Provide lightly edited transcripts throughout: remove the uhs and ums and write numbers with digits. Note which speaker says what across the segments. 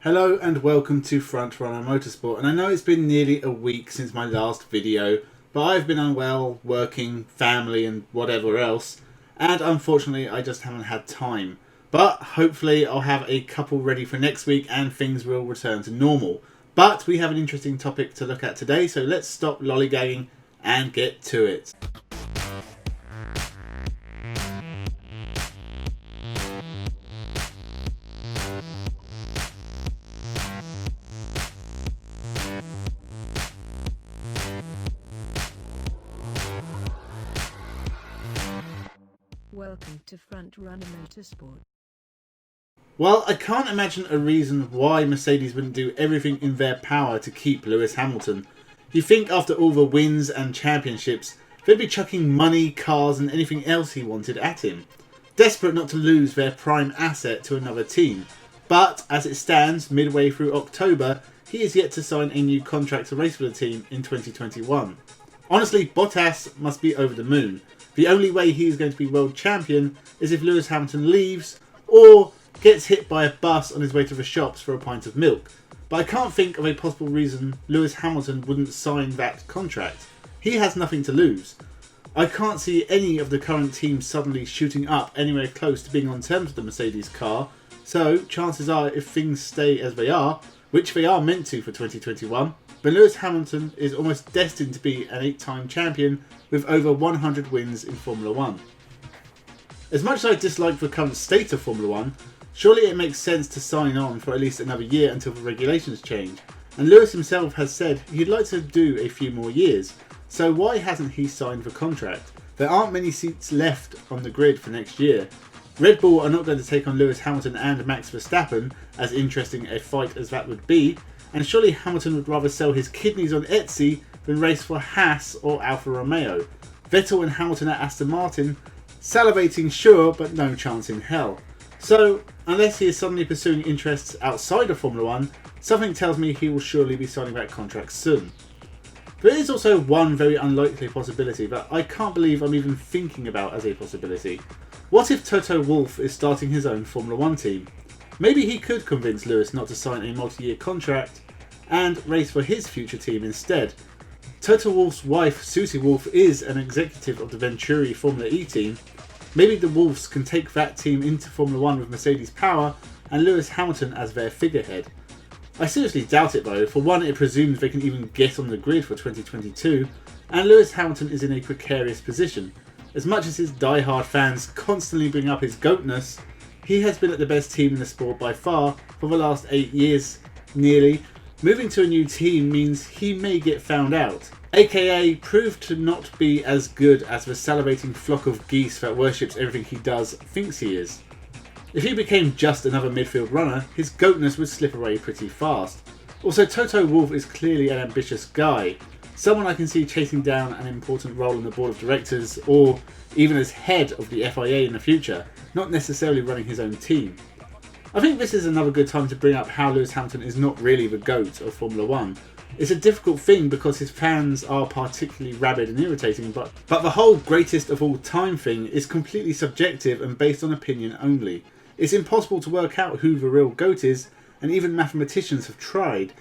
Speaker 1: Hello and welcome to Frontrunner Motorsport, and I know it's been nearly a week since my last video, but I've been unwell, working, family and whatever else, and unfortunately I just haven't had time. But hopefully I'll have a couple ready for next week and things will return to normal. But we have an interesting topic to look at today, so let's stop lollygagging and get to it.
Speaker 2: Welcome to Frontrunner Motorsport.
Speaker 1: Well, I can't imagine a reason why Mercedes wouldn't do everything in their power to keep Lewis Hamilton. You think after all the wins and championships, they'd be chucking money, cars and anything else he wanted at him. Desperate not to lose their prime asset to another team. But as it stands, midway through October, he is yet to sign a new contract to race for the team in 2021. Honestly, Bottas must be over the moon. The only way he is going to be world champion is if Lewis Hamilton leaves or gets hit by a bus on his way to the shops for a pint of milk. But I can't think of a possible reason Lewis Hamilton wouldn't sign that contract. He has nothing to lose. I can't see any of the current teams suddenly shooting up anywhere close to being on terms with the Mercedes car, so chances are if things stay as they are, which they are meant to for 2021, then Lewis Hamilton is almost destined to be an 8-time champion with over 100 wins in Formula 1. As much as I dislike the current state of Formula 1, surely it makes sense to sign on for at least another year until the regulations change, and Lewis himself has said he'd like to do a few more years, so why hasn't he signed the contract? There aren't many seats left on the grid for next year. Red Bull are not going to take on Lewis Hamilton and Max Verstappen, as interesting a fight as that would be, and surely Hamilton would rather sell his kidneys on Etsy than race for Haas or Alfa Romeo. Vettel and Hamilton at Aston Martin, salivating sure but no chance in hell. So, unless he is suddenly pursuing interests outside of Formula 1, something tells me he will surely be signing that contract soon. There is also one very unlikely possibility that I can't believe I'm even thinking about as a possibility. What if Toto Wolff is starting his own Formula 1 team? Maybe he could convince Lewis not to sign a multi-year contract and race for his future team instead. Toto Wolff's wife, Susie Wolff, is an executive of the Venturi Formula E team. Maybe the Wolffs can take that team into Formula 1 with Mercedes power and Lewis Hamilton as their figurehead. I seriously doubt it though. For one, it presumes they can even get on the grid for 2022, and Lewis Hamilton is in a precarious position. As much as his die-hard fans constantly bring up his goatness, he has been at the best team in the sport by far for the last 8 years, nearly. Moving to a new team means he may get found out, aka proved to not be as good as the salivating flock of geese that worships everything he does thinks he is. If he became just another midfield runner, his goatness would slip away pretty fast. Also, Toto Wolff is clearly an ambitious guy, someone I can see chasing down an important role on the board of directors or even as head of the FIA in the future, not necessarily running his own team. I think this is another good time to bring up how Lewis Hamilton is not really the GOAT of Formula 1. It's a difficult thing because his fans are particularly rabid and irritating, but the whole greatest of all time thing is completely subjective and based on opinion only. It's impossible to work out who the real GOAT is, and even mathematicians have tried.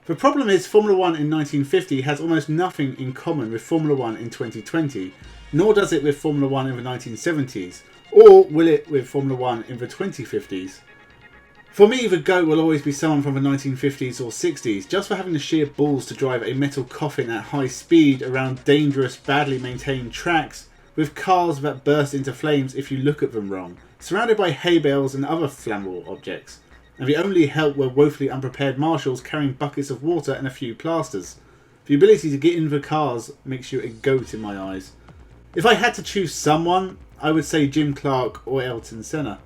Speaker 1: The problem is Formula 1 in 1950 has almost nothing in common with Formula 1 in 2020, nor does it with Formula 1 in the 1970s, or will it with Formula 1 in the 2050s. For me, the GOAT will always be someone from the 1950s or 60s, just for having the sheer balls to drive a metal coffin at high speed around dangerous, badly maintained tracks, with cars that burst into flames if you look at them wrong, surrounded by hay bales and other flammable objects, and the only help were woefully unprepared marshals carrying buckets of water and a few plasters. The ability to get in the cars makes you a GOAT in my eyes. If I had to choose someone, I would say Jim Clark or Ayrton Senna.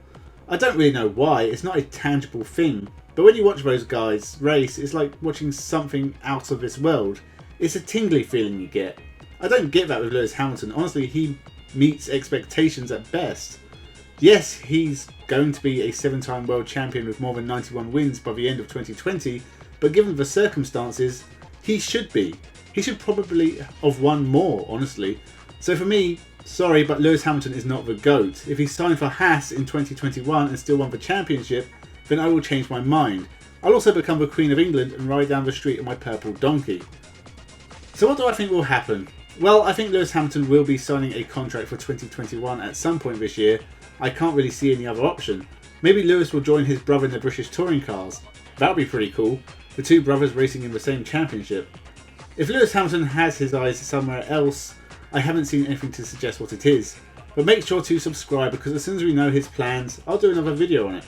Speaker 1: I don't really know why, it's not a tangible thing, but when you watch those guys race, it's like watching something out of this world. It's a tingly feeling you get. I don't get that with Lewis Hamilton. Honestly, he meets expectations at best. Yes, he's going to be a 7-time world champion with more than 91 wins by the end of 2020, but given the circumstances, he should be. He should probably have won more, honestly. So for me, sorry, but Lewis Hamilton is not the GOAT. If he signed for Haas in 2021 and still won the championship, then I will change my mind. I'll also become the Queen of England and ride down the street on my purple donkey. So what do I think will happen? Well, I think Lewis Hamilton will be signing a contract for 2021 at some point this year. I can't really see any other option. Maybe Lewis will join his brother in the British touring cars. That would be pretty cool. The two brothers racing in the same championship. If Lewis Hamilton has his eyes somewhere else, I haven't seen anything to suggest what it is. But make sure to subscribe, because as soon as we know his plans, I'll do another video on it.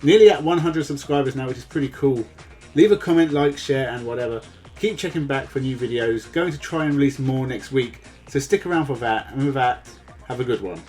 Speaker 1: Nearly at 100 subscribers now, which is pretty cool. Leave a comment, like, share and whatever. Keep checking back for new videos. Going to try and release more next week, so stick around for that. And with that, have a good one.